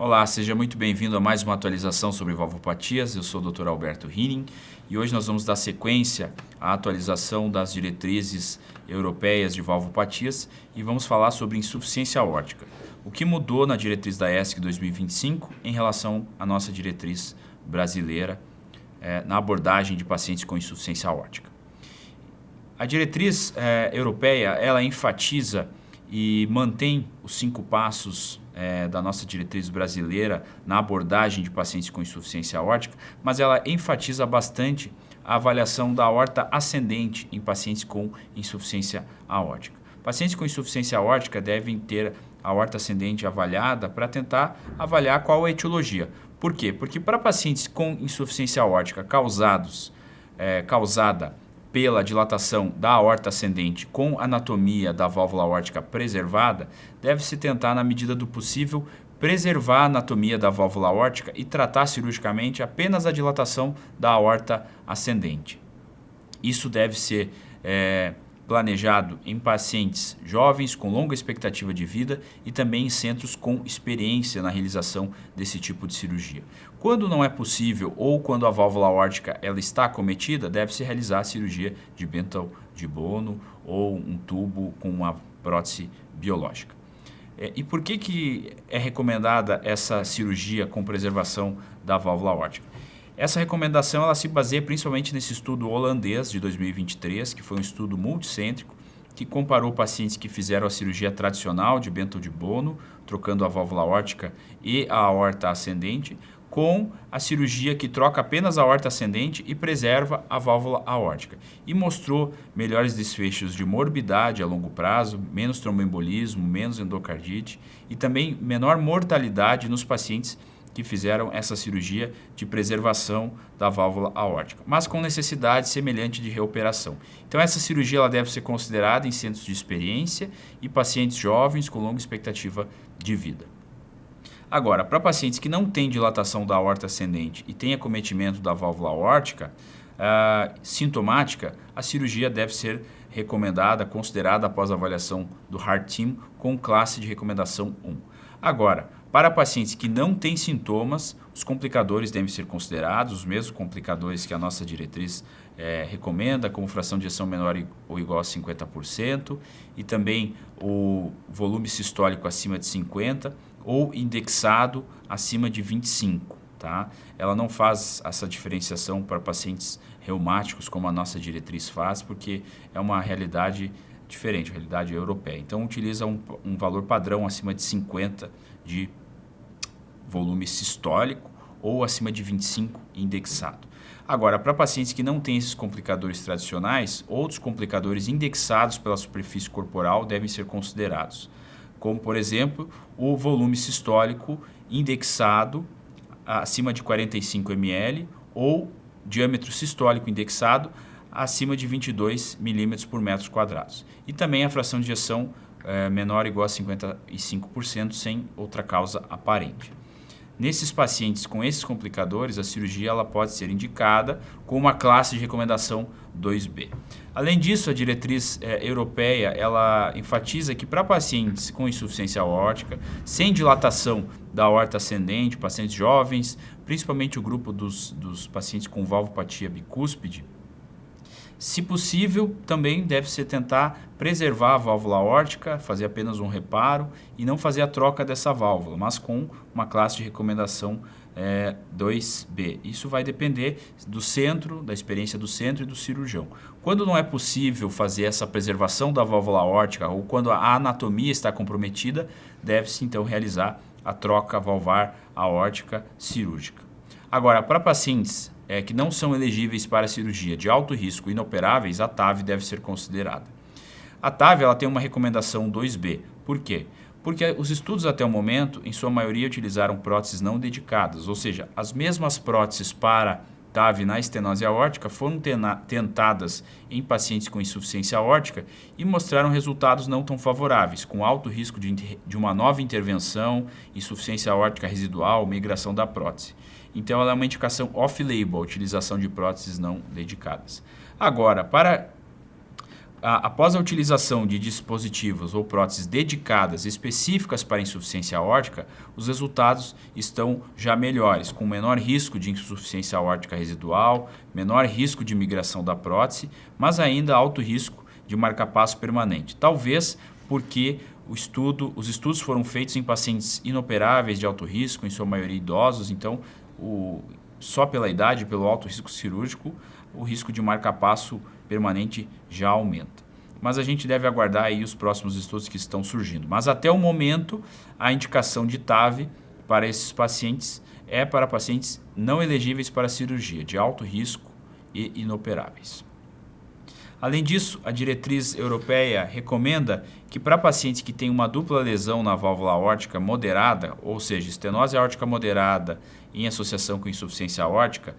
Olá, seja muito bem-vindo a mais uma atualização sobre valvopatias. Eu sou o Dr. Alberto Hinning e hoje nós vamos dar sequência à atualização das diretrizes europeias de valvopatias e vamos falar sobre insuficiência aórtica. O que mudou na diretriz da ESC 2025 em relação à nossa diretriz brasileira na abordagem de pacientes com insuficiência aórtica. A diretriz europeia, ela enfatiza e mantém os 5 passos da nossa diretriz brasileira na abordagem de pacientes com insuficiência aórtica, mas ela enfatiza bastante a avaliação da aorta ascendente em pacientes com insuficiência aórtica. Pacientes com insuficiência aórtica devem ter a aorta ascendente avaliada para tentar avaliar qual a etiologia. Por quê? Porque para pacientes com insuficiência aórtica causada pela dilatação da aorta ascendente com anatomia da válvula aórtica preservada, deve-se tentar, na medida do possível, preservar a anatomia da válvula aórtica e tratar cirurgicamente apenas a dilatação da aorta ascendente. Isso deve ser planejado em pacientes jovens com longa expectativa de vida e também em centros com experiência na realização desse tipo de cirurgia. Quando não é possível ou quando a válvula aórtica ela está acometida, deve-se realizar a cirurgia de Bentall de Bono ou um tubo com uma prótese biológica. E por que é recomendada essa cirurgia com preservação da válvula aórtica? Essa recomendação ela se baseia principalmente nesse estudo holandês de 2023, que foi um estudo multicêntrico, que comparou pacientes que fizeram a cirurgia tradicional de Bentall de Bono, trocando a válvula aórtica e a aorta ascendente, com a cirurgia que troca apenas a aorta ascendente e preserva a válvula aórtica. E mostrou melhores desfechos de morbidade a longo prazo, menos tromboembolismo, menos endocardite e também menor mortalidade nos pacientes que fizeram essa cirurgia de preservação da válvula aórtica, mas com necessidade semelhante de reoperação. Então essa cirurgia ela deve ser considerada em centros de experiência e pacientes jovens com longa expectativa de vida. Agora, para pacientes que não têm dilatação da aorta ascendente e têm acometimento da válvula aórtica sintomática, a cirurgia deve ser recomendada, considerada após a avaliação do Heart Team com classe de recomendação 1. Agora, para pacientes que não têm sintomas, os complicadores devem ser considerados, os mesmos complicadores que a nossa diretriz recomenda, como fração de ejeção menor ou igual a 50%, e também o volume sistólico acima de 50% ou indexado acima de 25%. Tá? Ela não faz essa diferenciação para pacientes reumáticos, como a nossa diretriz faz, porque é uma realidade diferente, realidade europeia. Então, utiliza um valor padrão acima de 50 de volume sistólico ou acima de 25 indexado. Agora, para pacientes que não têm esses complicadores tradicionais, outros complicadores indexados pela superfície corporal devem ser considerados, como, por exemplo, o volume sistólico indexado acima de 45 ml ou diâmetro sistólico indexado acima de 22 milímetros por metros quadrados. E também a fração de ejeção menor ou igual a 55% sem outra causa aparente. Nesses pacientes com esses complicadores, a cirurgia ela pode ser indicada com uma classe de recomendação 2B. Além disso, a diretriz europeia ela enfatiza que para pacientes com insuficiência aórtica, sem dilatação da aorta ascendente, pacientes jovens, principalmente o grupo dos pacientes com valvopatia bicúspide, se possível, também deve-se tentar preservar a válvula aórtica, fazer apenas um reparo e não fazer a troca dessa válvula, mas com uma classe de recomendação 2B. Isso vai depender do centro, da experiência do centro e do cirurgião. Quando não é possível fazer essa preservação da válvula aórtica ou quando a anatomia está comprometida, deve-se então realizar a troca valvar aórtica cirúrgica. Agora, para pacientes que não são elegíveis para a cirurgia de alto risco inoperáveis, a TAV deve ser considerada. A TAV ela tem uma recomendação 2B. Por quê? Porque os estudos até o momento, em sua maioria, utilizaram próteses não dedicadas, ou seja, as mesmas próteses para TAV na estenose aórtica foram tentadas em pacientes com insuficiência aórtica e mostraram resultados não tão favoráveis, com alto risco de uma nova intervenção, insuficiência aórtica residual, migração da prótese. Então, ela é uma indicação off-label, a utilização de próteses não dedicadas. Agora, para Após a utilização de dispositivos ou próteses dedicadas específicas para insuficiência aórtica, os resultados estão já melhores, com menor risco de insuficiência aórtica residual, menor risco de migração da prótese, mas ainda alto risco de marcapasso permanente. Talvez porque os estudos foram feitos em pacientes inoperáveis de alto risco, em sua maioria idosos, então só pela idade, pelo alto risco cirúrgico, o risco de marcapasso permanente já aumenta. Mas a gente deve aguardar aí os próximos estudos que estão surgindo. Mas até o momento, a indicação de TAV para esses pacientes é para pacientes não elegíveis para cirurgia, de alto risco e inoperáveis. Além disso, a diretriz europeia recomenda que para pacientes que têm uma dupla lesão na válvula aórtica moderada, ou seja, estenose aórtica moderada em associação com insuficiência aórtica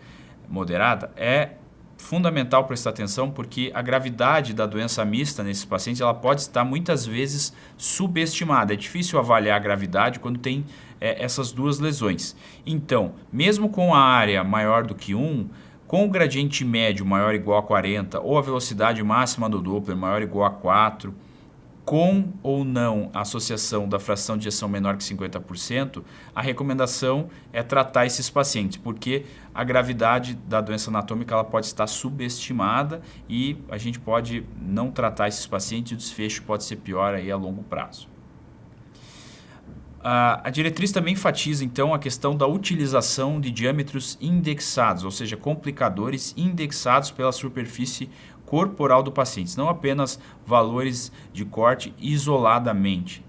moderada, é fundamental prestar atenção porque a gravidade da doença mista nesses pacientes ela pode estar muitas vezes subestimada. É difícil avaliar a gravidade quando tem essas duas lesões. Então, mesmo com a área maior do que 1, com o gradiente médio maior ou igual a 40 ou a velocidade máxima do Doppler maior ou igual a 4, com ou não a associação da fração de ejeção menor que 50%, a recomendação é tratar esses pacientes, porque a gravidade da doença anatômica ela pode estar subestimada e a gente pode não tratar esses pacientes e o desfecho pode ser pior aí a longo prazo. A diretriz também enfatiza, então, a questão da utilização de diâmetros indexados, ou seja, complicadores indexados pela superfície corporal do paciente, não apenas valores de corte isoladamente.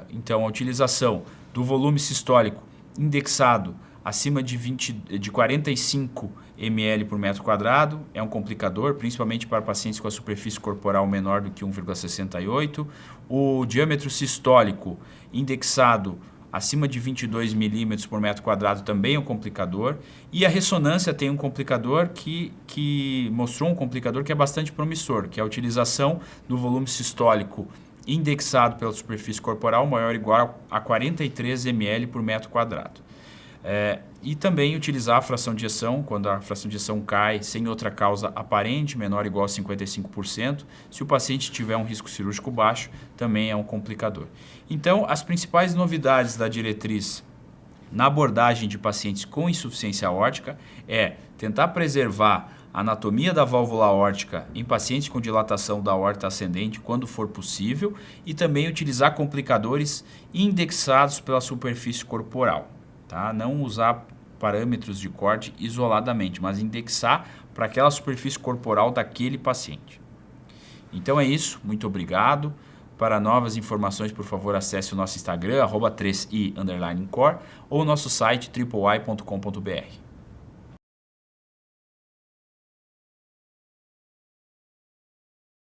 Então, a utilização do volume sistólico indexado acima de 45 ml por metro quadrado é um complicador, principalmente para pacientes com a superfície corporal menor do que 1,68. O diâmetro sistólico indexado acima de 22 milímetros por metro quadrado também é um complicador. E a ressonância tem um complicador que mostrou um complicador que é bastante promissor, que é a utilização do volume sistólico indexado pela superfície corporal maior ou igual a 43 ml por metro quadrado. E também utilizar a fração de ejeção, quando a fração de ejeção cai sem outra causa aparente, menor ou igual a 55%. Se o paciente tiver um risco cirúrgico baixo, também é um complicador. Então, as principais novidades da diretriz na abordagem de pacientes com insuficiência aórtica é tentar preservar a anatomia da válvula aórtica em pacientes com dilatação da aorta ascendente quando for possível e também utilizar complicadores indexados pela superfície corporal. Tá? Não usar parâmetros de corte isoladamente, mas indexar para aquela superfície corporal daquele paciente. Então é isso, muito obrigado. Para novas informações, por favor, acesse o nosso Instagram, @3i_core, ou o nosso site triplei.com.br.